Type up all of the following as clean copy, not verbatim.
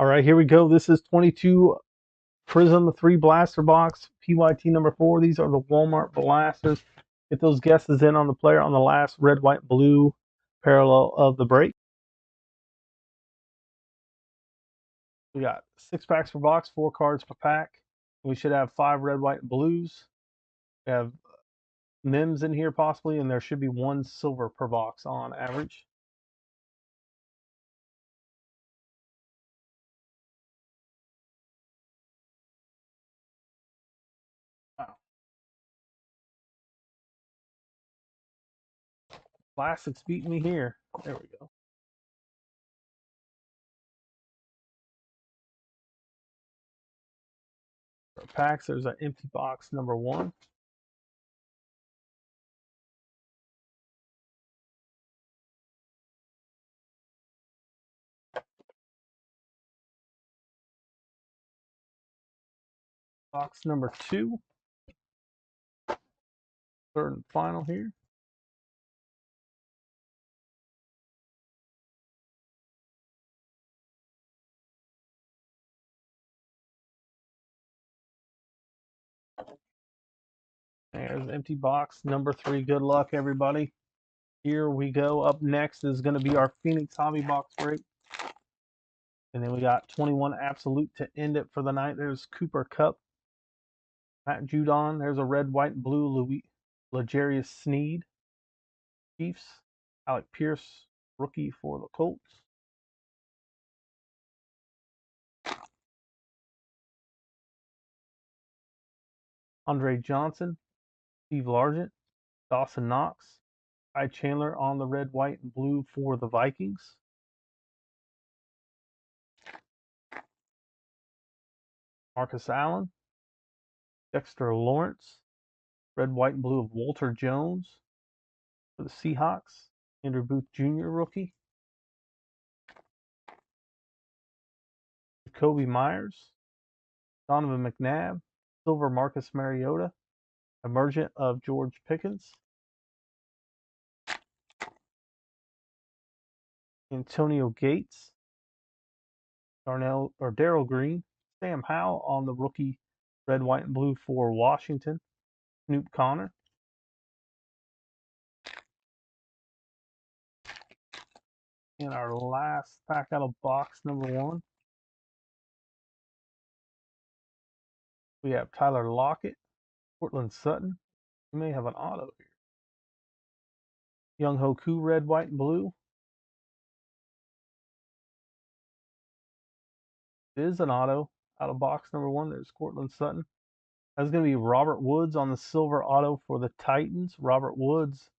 All right, here we go. This is 22 Prizm 3 blaster box, PYT number 4. These are the Walmart blasters. Get those guesses in on the player on the last red, white, blue parallel of the break. We got 6 packs per box, 4 cards per pack. We should have 5 red, white, and blues. We have Mims in here possibly, and there should be 1 silver per box on average. Wow. Plastics beating me here. There we go. For packs, there's an empty box number 1. Box number 2. Third and final here. There's empty box number 3. Good luck, everybody. Here we go. Up next is going to be our Phoenix Hobby Box break. And then we got 21 Absolute to end it for the night. There's Cooper Kupp, Matt Judon. There's a red, white, and blue L'Jarius Sneed. Chiefs, Alec Pierce, rookie for the Colts. Andre Johnson, Steve Largent, Dawson Knox, Ty Chandler on the red, white, and blue for the Vikings. Marcus Allen, Dexter Lawrence, red, white, and blue of Walter Jones for the Seahawks. Andrew Booth Jr. rookie. Jacoby Myers, Donovan McNabb, silver Marcus Mariota, emergent of George Pickens. Antonio Gates, Darrell Green, Sam Howell on the rookie red, white, and blue for Washington. Snoop Connor. And our last pack out of box number 1. We have Tyler Lockett, Cortland Sutton. We may have an auto here. Young Hoku, red, white, and blue. It is an auto out of box number 1. There's Cortland Sutton. That's going to be Robert Woods on the silver auto for the Titans. Robert Woods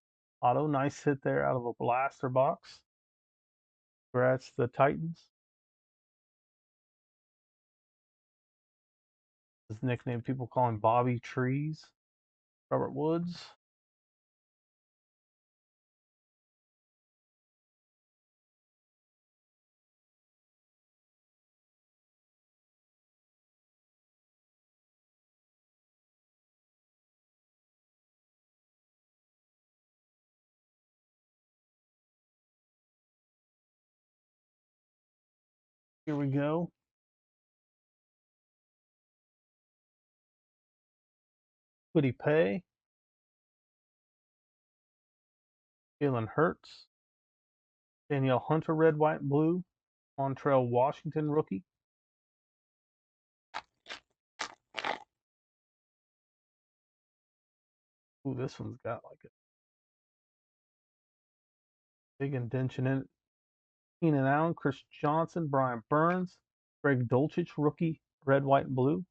auto. Nice hit there out of a blaster box. Congrats to the Titans. His nickname, people call him Bobby Trees. Robert Woods. Here we go. Woody Pay. Jalen Hurts. Danielle Hunter, red, white, and blue. Montrell Washington, rookie. Ooh, this one's got like a big indentation in it. Keenan Allen, Chris Johnson, Brian Burns, Greg Dulcich, rookie, red, white, and blue.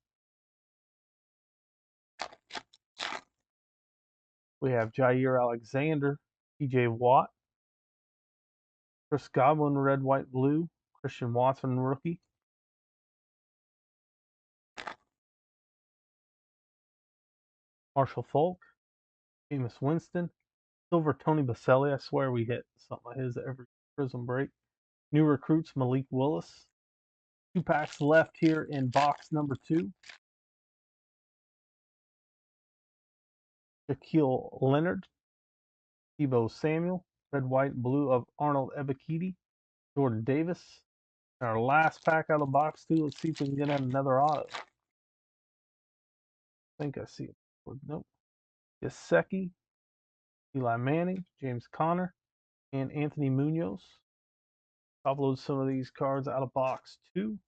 We have Jair Alexander, TJ Watt, Chris Godwin, red, white, blue, Christian Watson, rookie. Marshall Falk, Jameis Winston, silver Tony Baselli. I swear we hit something of his every Prism break. New recruits, Malik Willis. 2 packs left here in box number 2. Shaquille Leonard, Deebo Samuel, red, white, blue of Arnold Ebiketie, Jordan Davis, Our last pack out of the box, too. Let's see if we can get another auto. I think I see it. Nope. Gesicki, Eli Manning, James Conner, and Anthony Munoz. Upload some of these cards out of box, too.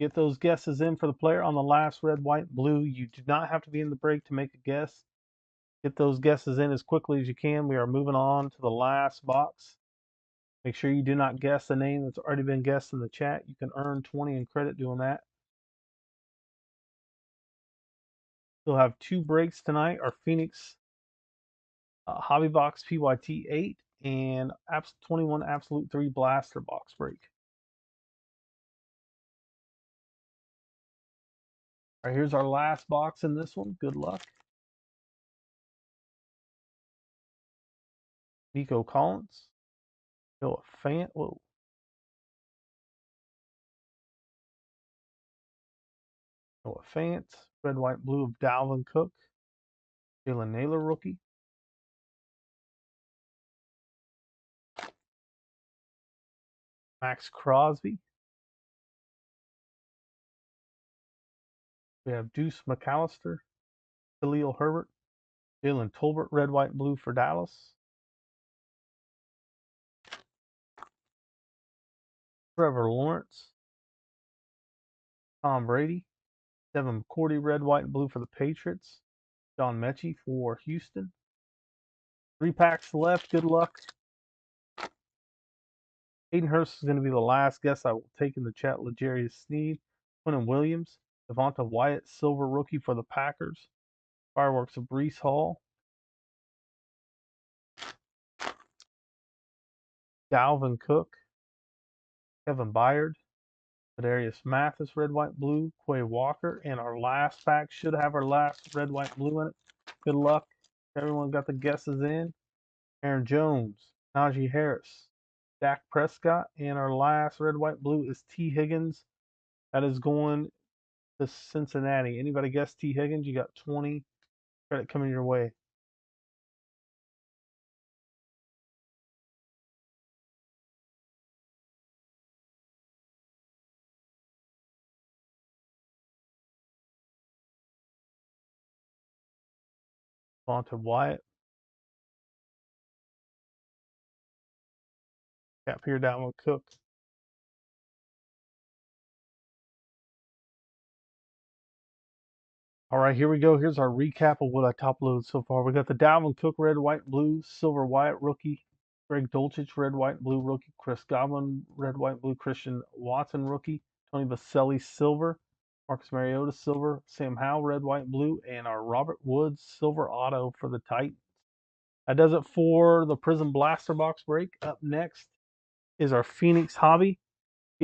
Get those guesses in for the player on the last red, white, blue. You do not have to be in the break to make a guess. Get those guesses in as quickly as you can. We are moving on to the last box. Make sure you do not guess the name that's already been guessed in the chat. You can earn 20 in credit doing that. We'll have 2 breaks tonight. Our Phoenix Hobby Box PYT 8 and 21 Absolute 3 Blaster Box break. All right, here's our last box in this one. Good luck. Nico Collins. Noah Fant. Whoa. Noah Fant. Red, white, blue of Dalvin Cook. Jalen Naylor rookie. Max Crosby. We have Deuce McAllister. Khalil Herbert. Jalen Tolbert. Red, white, blue for Dallas. Trevor Lawrence. Tom Brady. Devin McCourty. Red, white, and blue for the Patriots. John Mechie for Houston. 3 packs left. Good luck. Hayden Hurst is going to be the last guess I will take in the chat. L'Jarius Sneed, Quentin Williams, Devonta Wyatt, silver rookie for the Packers. Fireworks of Breece Hall. Dalvin Cook, Kevin Byard, Kadarius Mathis, red, white, blue, Quay Walker, and our last pack should have our last red, white, blue in it. Good luck. Everyone got the guesses in. Aaron Jones, Najee Harris, Dak Prescott, and our last red, white, blue is T. Higgins. That is going to Cincinnati. Anybody guess T. Higgins? You got 20 credit coming your way. Devonta Wyatt. Cap here down with Cook. All right, here we go. Here's our recap of what I top loaded so far. We got the Dalvin Cook, red, white, blue, silver, white, rookie. Greg Dulcich, red, white, blue, rookie. Chris Godwin, red, white, blue. Christian Watson, rookie. Tony Vaselli, silver. Marcus Mariota, silver. Sam Howell, red, white, blue. And our Robert Woods, silver auto for the Titans. That does it for the Prizm Blaster Box break. Up next is our Phoenix Hobby.